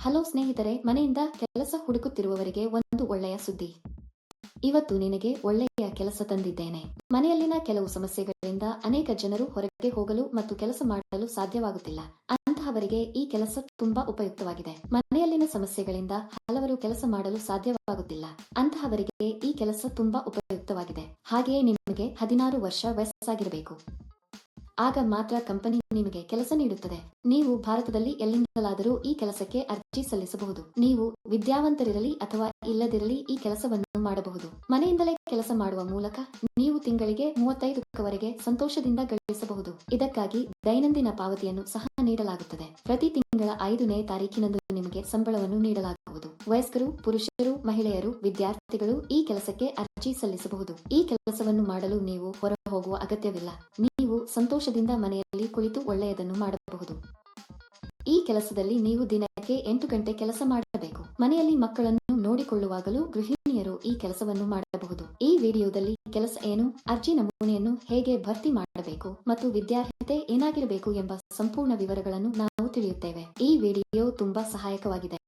Hello ಸ್ನೇಹಿತರೆ, ಮನೆಯಿಂದ ಕೆಲಸ ಹುಡುಕುತ್ತಿರುವವರಿಗೆ ಒಂದು ಒಳ್ಳೆಯ ಸುದ್ದಿ. ಇವತ್ತು ನಿನಗೆ ಒಳ್ಳೆಯ ಕೆಲಸ ತಂದಿದ್ದೇನೆ. ಮನೆಯಲ್ಲಿನ ಕೆಲವು ಸಮಸ್ಯೆಗಳಿಂದ ಅನೇಕ ಜನರು ಹೊರಗೆ ಹೋಗಲು ಮತ್ತು ಕೆಲಸ ಮಾಡಲು ಸಾಧ್ಯವಾಗುತ್ತಿಲ್ಲ. ಅಂತಹವರಿಗೆ ಈ ಕೆಲಸ ತುಂಬಾ ಉಪಯುಕ್ತವಾಗಿದೆ. ಮನೆಯಲ್ಲಿನ ಸಮಸ್ಯೆಗಳಿಂದ ಹಲವರು ಕೆಲಸ ಮಾಡಲು ಸಾಧ್ಯವಾಗುತ್ತಿಲ್ಲ. ಅಂತಹವರಿಗೆ ಈ ಕೆಲಸ ತುಂಬಾ ಉಪಯುಕ್ತವಾಗಿದೆ. ಹಾಗೆಯೇ ನಿಮಗೆ 16 ವರ್ಷ ವಯಸ್ಸಾಗಿರಬೇಕು. ಆಗ ಮಾತ್ರ ಕಂಪನಿ ನಿಮಗೆ ಕೆಲಸ ನೀಡುತ್ತದೆ. ನೀವು ಭಾರತದಲ್ಲಿ ಎಲ್ಲಿಂದಲಾದರೂ ಈ ಕೆಲಸಕ್ಕೆ ಅರ್ಜಿ ಸಲ್ಲಿಸಬಹುದು. ನೀವು ವಿದ್ಯಾವಂತರಿರಲಿ ಅಥವಾ ಇಲ್ಲದಿರಲಿ ಈ ಕೆಲಸವನ್ನು ಮಾಡಬಹುದು. ಮನೆಯಿಂದಲೇ ಕೆಲಸ ಮಾಡುವ ಮೂಲಕ ನೀವು ತಿಂಗಳಿಗೆ 35,000ವರೆಗೆ ಸಂತೋಷದಿಂದ ಗಳಿಸಬಹುದು. ಇದಕ್ಕಾಗಿ ದೈನಂದಿನ ಪಾವತಿಯನ್ನು ಸಹ ನೀಡಲಾಗುತ್ತದೆ. ಪ್ರತಿ ತಿಂಗಳ 5ನೇ ತಾರೀಕಿನಂದು ನಿಮಗೆ ಸಂಬಳವನ್ನು ನೀಡಲಾಗುವುದು. ವಯಸ್ಕರು, ಪುರುಷರು, ಮಹಿಳೆಯರು, ವಿದ್ಯಾರ್ಥಿಗಳು ಈ ಕೆಲಸಕ್ಕೆ ಅರ್ಜಿ ಸಲ್ಲಿಸಬಹುದು. ಈ ಕೆಲಸವನ್ನು ಮಾಡಲು ನೀವು ಹೊರ ಹೋಗುವ ಅಗತ್ಯವಿಲ್ಲ. ನೀವು ಸಂತೋಷದಿಂದ ಮನೆಯಲ್ಲಿ ಕುಳಿತು ಒಳ್ಳೆಯದನ್ನು ಮಾಡಬಹುದು. ಈ ಕೆಲಸದಲ್ಲಿ ನೀವು ದಿನಕ್ಕೆ 8 ಗಂಟೆ ಕೆಲಸ ಮಾಡಬೇಕು. ಮನೆಯಲ್ಲಿ ಮಕ್ಕಳನ್ನು ನೋಡಿಕೊಳ್ಳುವಾಗಲೂ ಗೃಹಿಣಿಯರು ಈ ಕೆಲಸವನ್ನು ಮಾಡಬಹುದು. ಈ ವಿಡಿಯೋದಲ್ಲಿ ಕೆಲಸ ಏನು, ಅರ್ಜಿ ನಮೂನೆಯನ್ನು ಹೇಗೆ ಭರ್ತಿ ಮಾಡಬೇಕು ಮತ್ತು ವಿದ್ಯಾರ್ಹತೆ ಏನಾಗಿರಬೇಕು ಎಂಬ ಸಂಪೂರ್ಣ ವಿವರಗಳನ್ನು ನಾವು ತಿಳಿಯುತ್ತೇವೆ. ಈ ವಿಡಿಯೋ ತುಂಬಾ ಸಹಾಯಕವಾಗಿದೆ.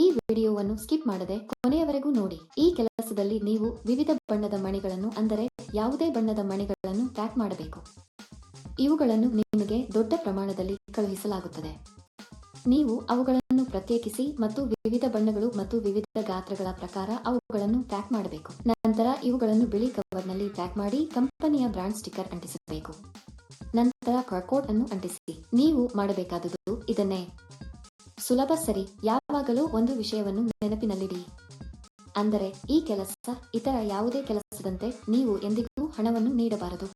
ಈ ವಿಡಿಯೋವನ್ನು ಸ್ಕಿಪ್ ಮಾಡದೆ ಕೊನೆಯವರೆಗೂ ನೋಡಿ. ಈ ಕೆಲಸದಲ್ಲಿ ನೀವು ವಿವಿಧ ಬಣ್ಣದ ಮಣಿಗಳನ್ನು, ಅಂದರೆ ಯಾವುದೇ ಬಣ್ಣದ ಮಣಿಗಳನ್ನು ಪ್ಯಾಕ್ ಮಾಡಬೇಕು. ಇವುಗಳನ್ನು ನಿಮಗೆ ದೊಡ್ಡ ಪ್ರಮಾಣದಲ್ಲಿ ಕಳುಹಿಸಲಾಗುತ್ತದೆ. ನೀವು ಅವುಗಳನ್ನು ಪ್ರತ್ಯೇಕಿಸಿ ಮತ್ತು ವಿವಿಧ ಬಣ್ಣಗಳು ಮತ್ತು ವಿವಿಧ ಗಾತ್ರಗಳ ಪ್ರಕಾರ ಅವುಗಳನ್ನು ಪ್ಯಾಕ್ ಮಾಡಬೇಕು. ನಂತರ ಇವುಗಳನ್ನು ಬಿಳಿ ಕವರ್ನಲ್ಲಿ ಪ್ಯಾಕ್ ಮಾಡಿ ಕಂಪನಿಯ ಬ್ರಾಂಡ್ ಸ್ಟಿಕ್ಕರ್ ಅಂಟಿಸಬೇಕು. ನಂತರ ಬಾರ್ಕೋಡ್ ಅನ್ನು ಅಂಟಿಸಿ. ನೀವು ಮಾಡಬೇಕಾದುದು ಇದನ್ನೇ. ಸುಲಭ, ಸರಿ? ಯಾವಾಗಲೂ ಒಂದು ವಿಷಯವನ್ನು ನೆನಪಿನಲ್ಲಿಡಿ. ಅಂದರೆ ಈ ಕೆಲಸ ಇತರ ಯಾವುದೇ ಕೆಲಸದಂತೆ ನೀವು ಎಂದಿಗೂ ಹಣವನ್ನು ನೀಡಬಾರದು.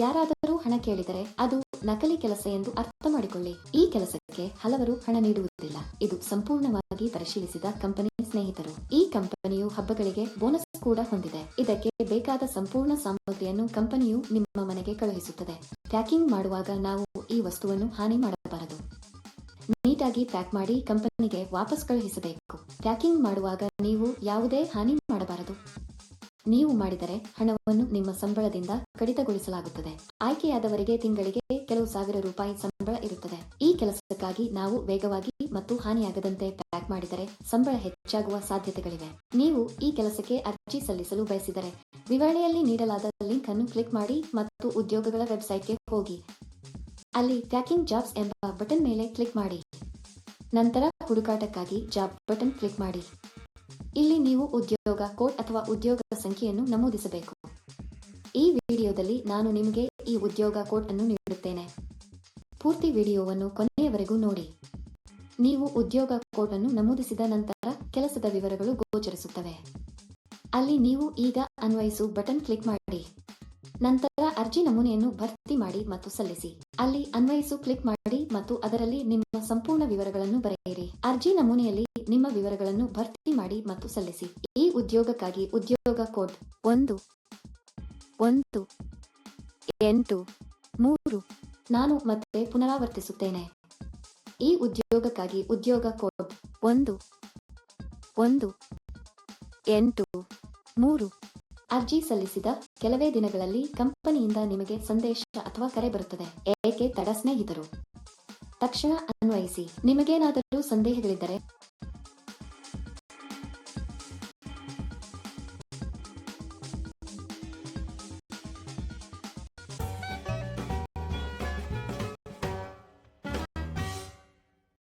ಯಾರಾದರೂ ಹಣ ಕೇಳಿದರೆ ಅದು ನಕಲಿ ಕೆಲಸ ಎಂದು ಅರ್ಥ ಮಾಡಿಕೊಳ್ಳಿ. ಈ ಕೆಲಸಕ್ಕೆ ಹಲವರು ಹಣ ನೀಡುವುದಿಲ್ಲ. ಇದು ಸಂಪೂರ್ಣವಾಗಿ ಪರಿಶೀಲಿಸಿದ ಕಂಪನಿ. ಸ್ನೇಹಿತರು, ಈ ಕಂಪನಿಯು ಹಬ್ಬಗಳಿಗೆ ಬೋನಸ್ ಕೂಡ ಹೊಂದಿದೆ. ಇದಕ್ಕೆ ಬೇಕಾದ ಸಂಪೂರ್ಣ ಸಾಮಗ್ರಿಯನ್ನು ಕಂಪನಿಯು ನಿಮ್ಮ ಮನೆಗೆ ಕಳುಹಿಸುತ್ತದೆ. ಪ್ಯಾಕಿಂಗ್ ಮಾಡುವಾಗ ನಾವು ಈ ವಸ್ತುವನ್ನು ಹಾನಿ ಮಾಡಬಾರದು. ನೀಟಾಗಿ ಪ್ಯಾಕ್ ಮಾಡಿ ಕಂಪನಿಗೆ ವಾಪಸ್ ಕಳುಹಿಸಬೇಕು. ಪ್ಯಾಕಿಂಗ್ ಮಾಡುವಾಗ ನೀವು ಯಾವುದೇ ಹಾನಿ ಮಾಡಬಾರದು. ನೀವು ಮಾಡಿದರೆ ಹಣವನ್ನು ನಿಮ್ಮ ಸಂಬಳದಿಂದ ಕಡಿತಗೊಳಿಸಲಾಗುತ್ತದೆ. ಆಯ್ಕೆಯಾದವರಿಗೆ ತಿಂಗಳಿಗೆ ಕೆಲವು ಸಾವಿರ ರೂಪಾಯಿ ಸಂಬಳ ಇರುತ್ತದೆ. ಈ ಕೆಲಸಕ್ಕಾಗಿ ನಾವು ವೇಗವಾಗಿ ಮತ್ತು ಹಾನಿಯಾಗದಂತೆ ಪ್ಯಾಕ್ ಮಾಡಿದರೆ ಸಂಬಳ ಹೆಚ್ಚಾಗುವ ಸಾಧ್ಯತೆಗಳಿವೆ. ನೀವು ಈ ಕೆಲಸಕ್ಕೆ ಅರ್ಜಿ ಸಲ್ಲಿಸಲು ಬಯಸಿದರೆ ವಿವರಣೆಯಲ್ಲಿ ನೀಡಲಾದ ಲಿಂಕ್ ಅನ್ನು ಕ್ಲಿಕ್ ಮಾಡಿ ಮತ್ತು ಉದ್ಯೋಗಗಳ ವೆಬ್ಸೈಟ್ಗೆ ಹೋಗಿ. ಅಲ್ಲಿ ಪ್ಯಾಕಿಂಗ್ ಜಾಬ್ಸ್ ಎಂಬ ಬಟನ್ ಮೇಲೆ ಕ್ಲಿಕ್ ಮಾಡಿ. ನಂತರ ಹುಡುಕಾಟಕ್ಕಾಗಿ ಜಾಬ್ ಬಟನ್ ಕ್ಲಿಕ್ ಮಾಡಿ. ಇಲ್ಲಿ ನೀವು ಉದ್ಯೋಗ ಕೋಡ್ ಅಥವಾ ಉದ್ಯೋಗ ಸಂಖ್ಯೆಯನ್ನು ನಮೂದಿಸಬೇಕು. ಈ ವಿಡಿಯೋದಲ್ಲಿ ನಾನು ನಿಮಗೆ ಈ ಉದ್ಯೋಗ ಕೋಡ್ ಅನ್ನು ನೀಡುತ್ತೇನೆ. ಪೂರ್ತಿ ವಿಡಿಯೋವನ್ನು ಕೊನೆಯವರೆಗೂ ನೋಡಿ. ನೀವು ಉದ್ಯೋಗ ಕೋಡ್ ಅನ್ನು ನಮೂದಿಸಿದ ನಂತರ ಕೆಲಸದ ವಿವರಗಳು ಗೋಚರಿಸುತ್ತವೆ. ಅಲ್ಲಿ ನೀವು ಈಗ ಅನ್ವಯಿಸು ಬಟನ್ ಕ್ಲಿಕ್ ಮಾಡಿ. ನಂತರ ಅರ್ಜಿ ನಮೂನೆಯನ್ನು ಭರ್ತಿ ಮಾಡಿ ಮತ್ತು ಸಲ್ಲಿಸಿ. ಅಲ್ಲಿ ಅನ್ವಯಿಸು ಕ್ಲಿಕ್ ಮಾಡಿ ಮತ್ತು ಅದರಲ್ಲಿ ನಿಮ್ಮ ಸಂಪೂರ್ಣ ವಿವರಗಳನ್ನು ಬರೆಯಿರಿ. ಅರ್ಜಿ ನಮೂನೆಯಲ್ಲಿ ನಿಮ್ಮ ವಿವರಗಳನ್ನು ಭರ್ತಿ ಮಾಡಿ ಮತ್ತು ಸಲ್ಲಿಸಿ. ಈ ಉದ್ಯೋಗಕ್ಕಾಗಿ ಉದ್ಯೋಗ ಕೋಡ್ 1183. ನಾನು ಮತ್ತೆ ಪುನರಾವರ್ತಿಸುತ್ತೇನೆ. ಈ ಉದ್ಯೋಗಕ್ಕಾಗಿ ಉದ್ಯೋಗ ಕೋಡ್ 1183. ಅರ್ಜಿ ಸಲ್ಲಿಸಿದ ಕೆಲವೇ ದಿನಗಳಲ್ಲಿ ಕಂಪನಿಯಿಂದ ನಿಮಗೆ ಸಂದೇಶ ಅಥವಾ ಕರೆ ಬರುತ್ತದೆ. ಏಕೆ ತಡ ಸ್ನೇಹಿತರು? ತಕ್ಷಣ ಅನ್ವಯಿಸಿ. ನಿಮಗೇನಾದರೂ ಸಂದೇಹಗಳಿದ್ದರೆ